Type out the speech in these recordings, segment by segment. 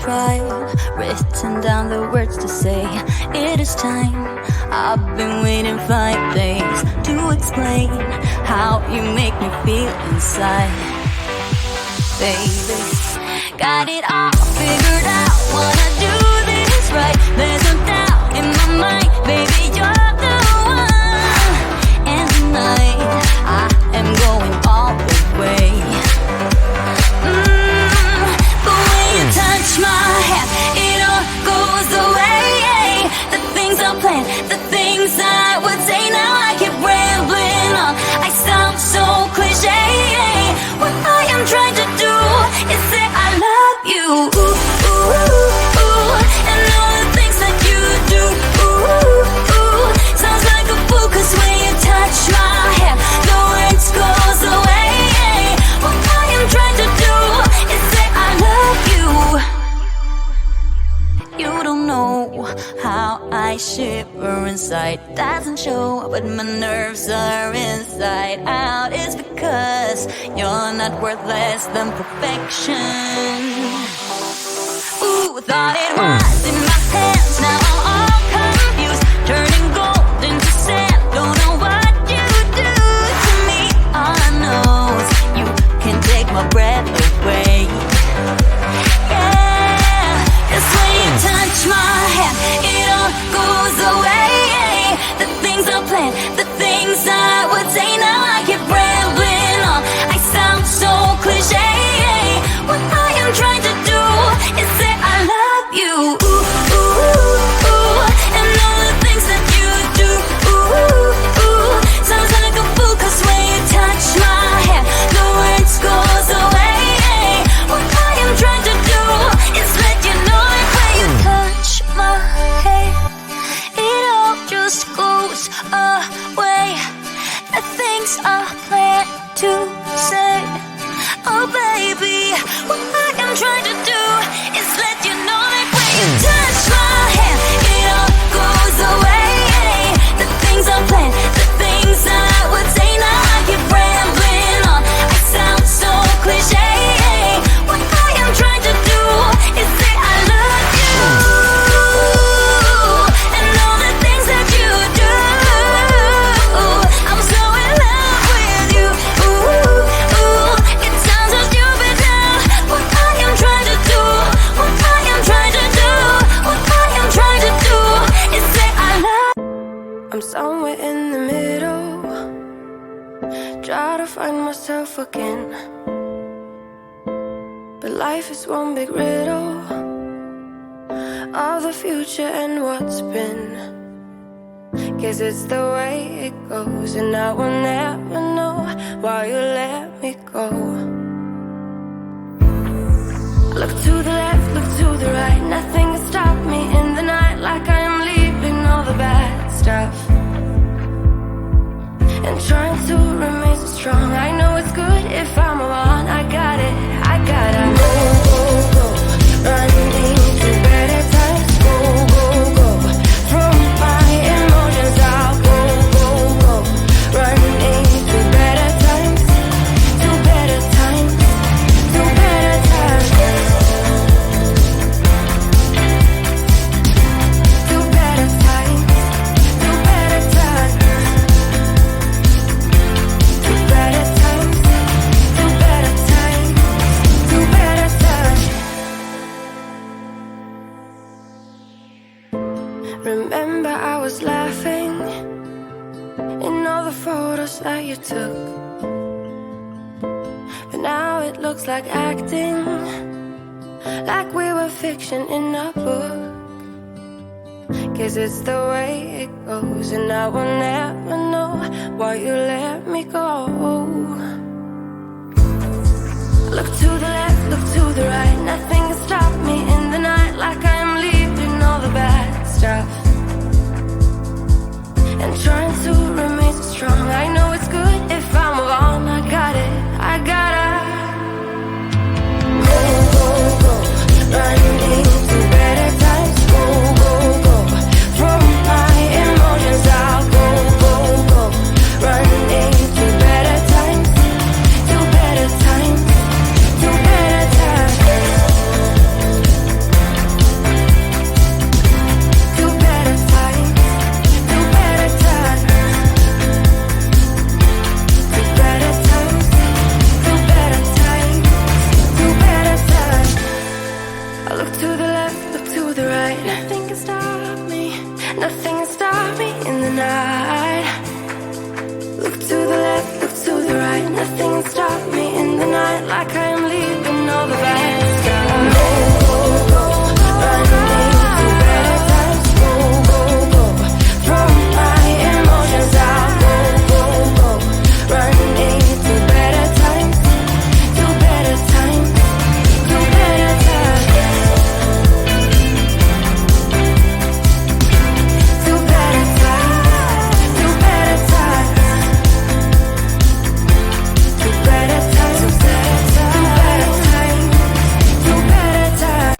pride, written down the words to say it is time. I've been waiting 5 days to explain how you make me feel inside. Baby, got it all figured out, wanna do this right. There's no doubt in my mind, baby, you're the one. And tonight, I am going all the way. The way you touch my hand, it all goes away. The things I planned, the things I would say, now I keep rambling on. I sound so cliche. What I am trying to do is say I love you. Ooh, ooh, ooh, ooh. And all the things that you do. Ooh, ooh, ooh. Sounds like a fool, 'cause when you touch my hand, the words goes away. What I am trying to do is say I love you. You don't know how I shiver inside. Doesn't show, but my nerves are inside out. It's because you're not worth less than perfection. Ooh, thought it was in my hands, now I'm all confused. Turning gold into sand, don't know what you do to me. All I know is you can take my breath away. Yeah, 'cause when you touch my hand, it all goes away. The things I planned, the things I would say, now I keep rambling on. I sound so cliche. What I am trying to do is say I love you. Ooh, ooh, ooh. And all the things that you do. Ooh, ooh. Sounds like a fool, 'cause when you touch my hand, the words goes away. What I am trying to do is let you know it. When you touch my hand, it all just goes away. The things I plan to say. Oh baby, what I am trying to do is let you know that when you touch my hand, it all goes away. The things I plan, the things I would say, now I keep rambling on. I sound so cliche. What I am trying to do is say I love you. And all the things that you do. I'm so in love with you. Ooh, ooh. It sounds so stupid now. What I am trying to do, what I am trying to do, what I am trying to do is say I love. I'm somewhere in the middle, try to find myself again. But life is one big riddle of the future and what's been. Guess it's the way it goes, and I will never know why you let me go. Look to the left, look to the right, nothing can stop me in the night. Like I am leaving all the bad stuff and trying to remain so strong. I know it's good if I'm alone. I got it, I gotta go, go, go. Running to better times, go, go, go. From my emotions I'll go, go, go. Running to better times, to better times, to better times. To better times, to better times. To better times, to better times, to better times. Remember I was laughing in all the photos that you took, but now it looks like acting, like we were fiction in a book. Guess it's the way it goes, and I will never know why you let me go. Look to the left, look to the right, nothing can stop me in the night. Like I am leaving all the bad stuff and trying to remain so strong. I know it's good if I'm alone. I got it, I gotta go, go, go. Running to better times, go, go, go. From my emotions I'll go, go, go. Running to better times, to better times, to better times. Nothing can stop me. Nothing can stop me in the night. Look to the left, look to the right. Nothing can stop me in the night. Like I am leaving all the bad stuff. Go, go, go, running to better times. Go, go, go, throw my emotions out. Go, go, go, running to better times. To better times. To better times. To better times. To better times. To better times. To better times. To better times.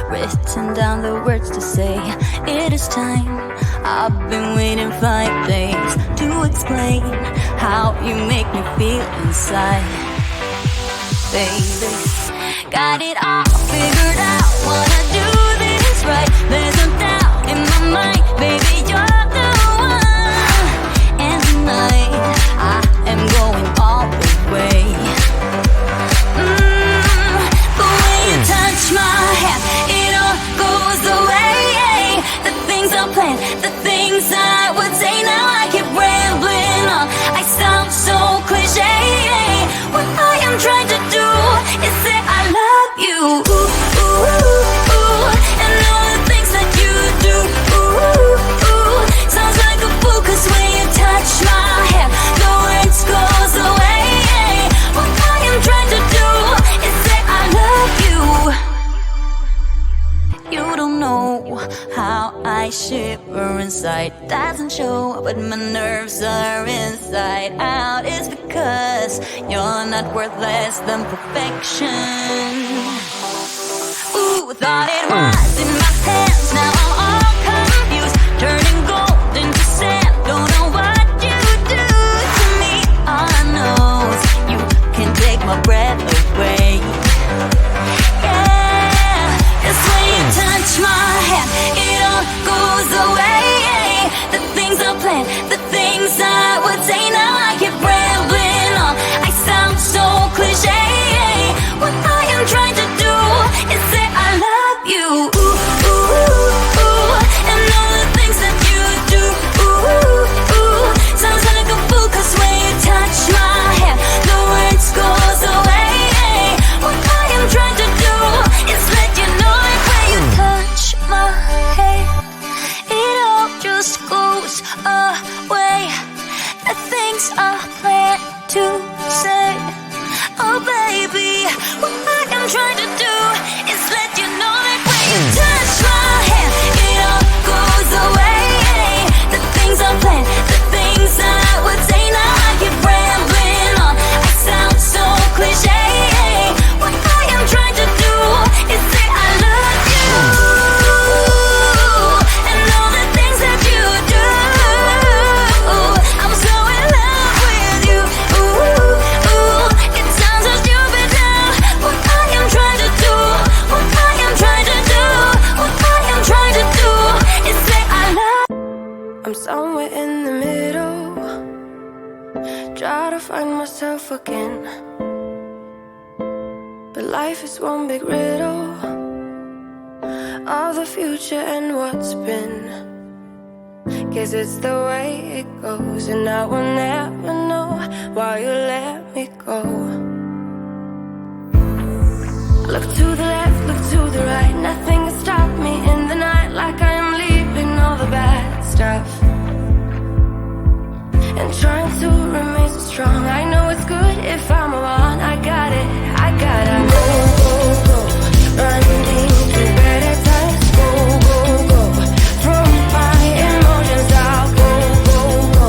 Written down the words to say. It is time. I've been waiting 5 days to explain how you make me feel inside. Baby, got it all figured out. Wanna do this right. There's no doubt in my mind. Baby, you're the one. And tonight I am going all the way. The way you touch my hand, it all goes away. The things I planned, the things I would say. Now I keep rambling on. I sound so cliche. What I am trying to do is say I love you. Ooh, ooh, ooh, ooh. And all the things that you do. Ooh, ooh. Sounds like a fool, 'cause when you touch my it doesn't show, but my nerves are inside out. It's because you're not worth less than perfection. Ooh, thought it was in my hands, now I'm all confused, turning gold into sand. Don't know what you do to me. All I know is you can take my breath away. Yeah, that's when you touch my hand, it all goes away. The things I planned, the things I would say, now I keep rambling on. I sound so cliche. What I am trying to do is say I love you. Ooh, ooh, ooh, and all the things that you do. Ooh, ooh, sounds like a fool, 'cause when you touch my hand, the words goes away. What I am trying to do is let you know that when you touch my hand, it all just goes away. The things I plan to say, oh baby, what I am trying to do is let you know that when you touch my hand, it all goes away. The things I plan, the things I would say, now I keep rambling on. I sound so cliche. What I am trying to do is say I love you, and all the things that you do. I'm so in love with you. Ooh, ooh, it sounds so stupid now. What I am trying to do, what I am trying to do, what I am trying to do is say I love. I'm somewhere in the middle, try to find myself again, but life is one big riddle of the future and what's been. Guess it's the way it goes, and I will never know why you let me go. Look to the left, look to the right, nothing can stop me in the night, like I am leaving all the bad stuff and trying to remain so strong. I know it's good if I'm alone. I got it, I gotta go, go, go, running through better times. Go, go, go, from my emotions I'll go, go, go,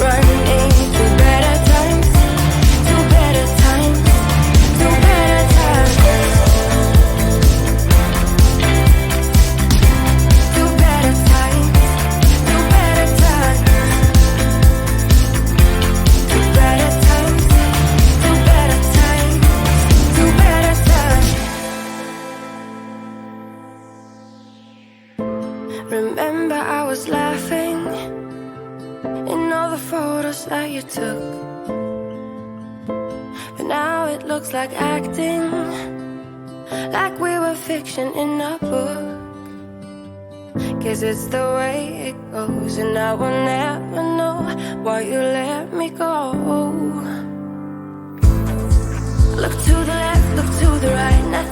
running through better times, to better times, to better times, to better times, to better times. Remember I was laughing in all the photos that you took, but now it looks like acting, like we were fiction in a book. Guess it's the way it goes, and I will never know why you let me go. Look to the left, look to the right, nothing